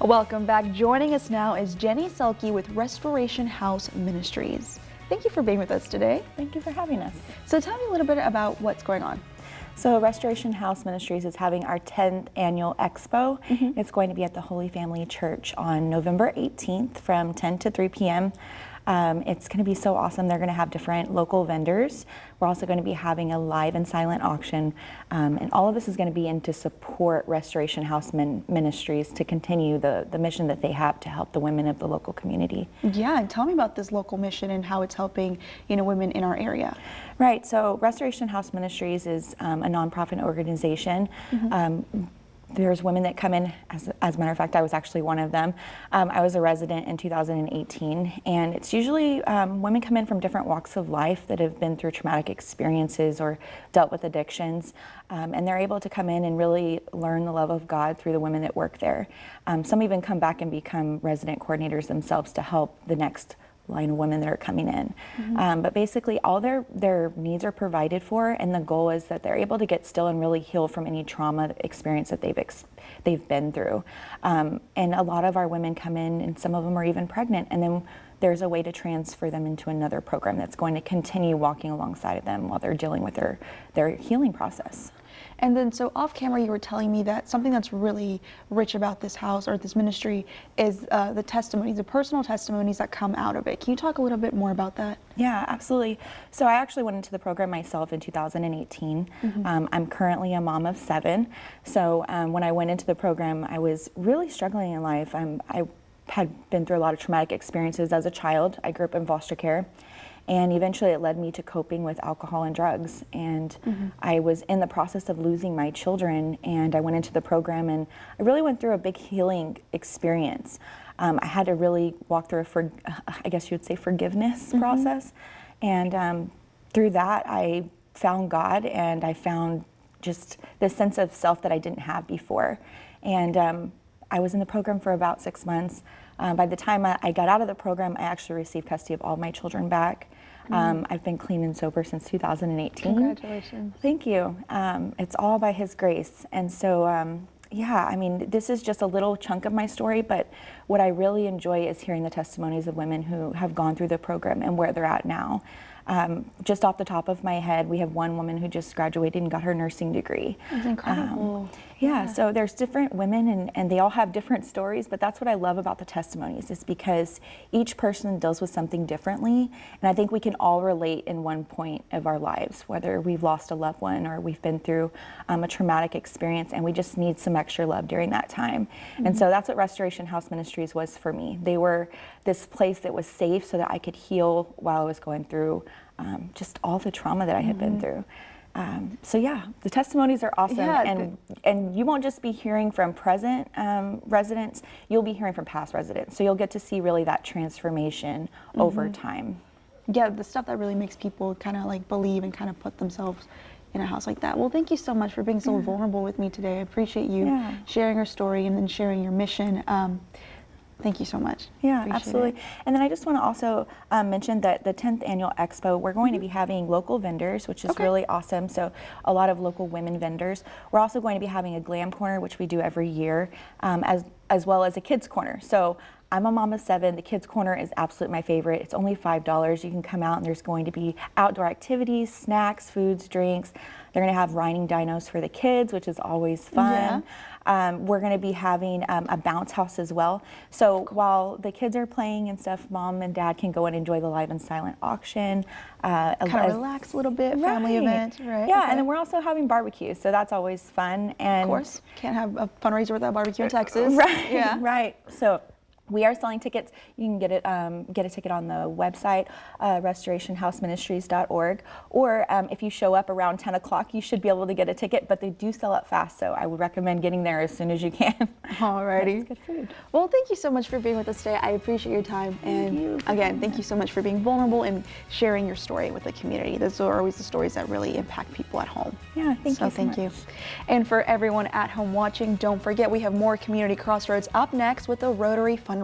Welcome back. Joining us now is Jenny Selke with Restoration House Ministries. Thank you for being with us today. Thank you for having us. So tell me a little bit about what's going on. So Restoration House Ministries is having our 10th annual expo. It's going to be at the Holy Family Church on November 18th from 10 to 3 p.m. It's going to be so awesome. They're going to have different local vendors. We're also going to be having a live and silent auction. And all of this is going to be in to support Restoration House Ministries to continue the mission that they have to help the women of the local community. Yeah, and tell me about this local mission and how it's helping, women in our area. Right, so Restoration House Ministries is a nonprofit organization. There's women that come in, as a matter of fact, I was actually one of them. I was a resident in 2018, and it's usually women come in from different walks of life that have been through traumatic experiences or dealt with addictions, and they're able to come in and really learn the love of God through the women that work there. Some even come back and become resident coordinators themselves to help the next line of women that are coming in. But basically all their needs are provided for, and the goal is that they're able to get still and really heal from any trauma experience that they've been through. And a lot of our women come in, and some of them are even pregnant, and then there's a way to transfer them into another program that's going to continue walking alongside of them while they're dealing with their healing process. And then so off camera you were telling me that something that's really rich about this house or this ministry is the testimonies, the personal testimonies that come out of it. Can you talk a little bit more about that? Yeah, absolutely. So I actually went into the program myself in 2018. I'm currently a mom of 7. So when I went into the program, I was really struggling in life. I had been through a lot of traumatic experiences as a child. I grew up in foster care. And eventually it led me to coping with alcohol and drugs. And I was in the process of losing my children, and I went into the program, and I really went through a big healing experience. I had to really walk through I guess you would say forgiveness process. And through that, I found God, and I found just this sense of self that I didn't have before. And I was in the program for about 6 months. By the time I got out of the program, I actually received custody of all my children back. I've been clean and sober since 2018. Congratulations. Thank you. It's all by His grace. And so, yeah, I mean, this is just a little chunk of my story, but what I really enjoy is hearing the testimonies of women who have gone through the program and where they're at now. Just off the top of my head, we have one woman who just graduated and got her nursing degree. That's incredible. Yeah, so there's different women, and they all have different stories, but that's what I love about the testimonies, is because each person deals with something differently, and I think we can all relate in one point of our lives, whether we've lost a loved one or we've been through a traumatic experience, and we just need some extra love during that time. And so that's what Restoration House Ministries was for me. They were this place that was safe so that I could heal while I was going through just all the trauma that I had been through. So yeah, the testimonies are awesome, and you won't just be hearing from present residents, you'll be hearing from past residents. So you'll get to see really that transformation over time. Yeah, the stuff that really makes people kind of like believe and kind of put themselves in a house like that. Well, thank you so much for being so vulnerable with me today. I appreciate you sharing your story and then sharing your mission. Thank you so much. Yeah, Appreciate absolutely. it. And then I just want to also mention that the 10th annual expo, we're going to be having local vendors, which is really awesome. So a lot of local women vendors. We're also going to be having a glam corner, which we do every year, as well as a kids corner. So I'm a mom of 7. The kids corner is absolutely my favorite. It's only $5. You can come out, and there's going to be outdoor activities, snacks, foods, drinks. They're going to have riding dinos for the kids, which is always fun. We're going to be having a bounce house as well. So while the kids are playing and stuff, mom and dad can go and enjoy the live and silent auction. Kind of relax a little bit, family event, right? Yeah, and then we're also having barbecue, so that's always fun. And of course, can't have a fundraiser without barbecue in Texas. Right, yeah. Right. So we are selling tickets. You can get a ticket on the website, restorationhouseministries.org, or if you show up around 10 o'clock, you should be able to get a ticket, but they do sell out fast, so I would recommend getting there as soon as you can. Alrighty. It's good food. Well, thank you so much for being with us today. I appreciate your time, and again, thank you so much for being vulnerable and sharing your story with the community. Those are always the stories that really impact people at home. Yeah, thank you so much. And for everyone at home watching, don't forget we have more Community Crossroads up next with the Rotary fundraiser.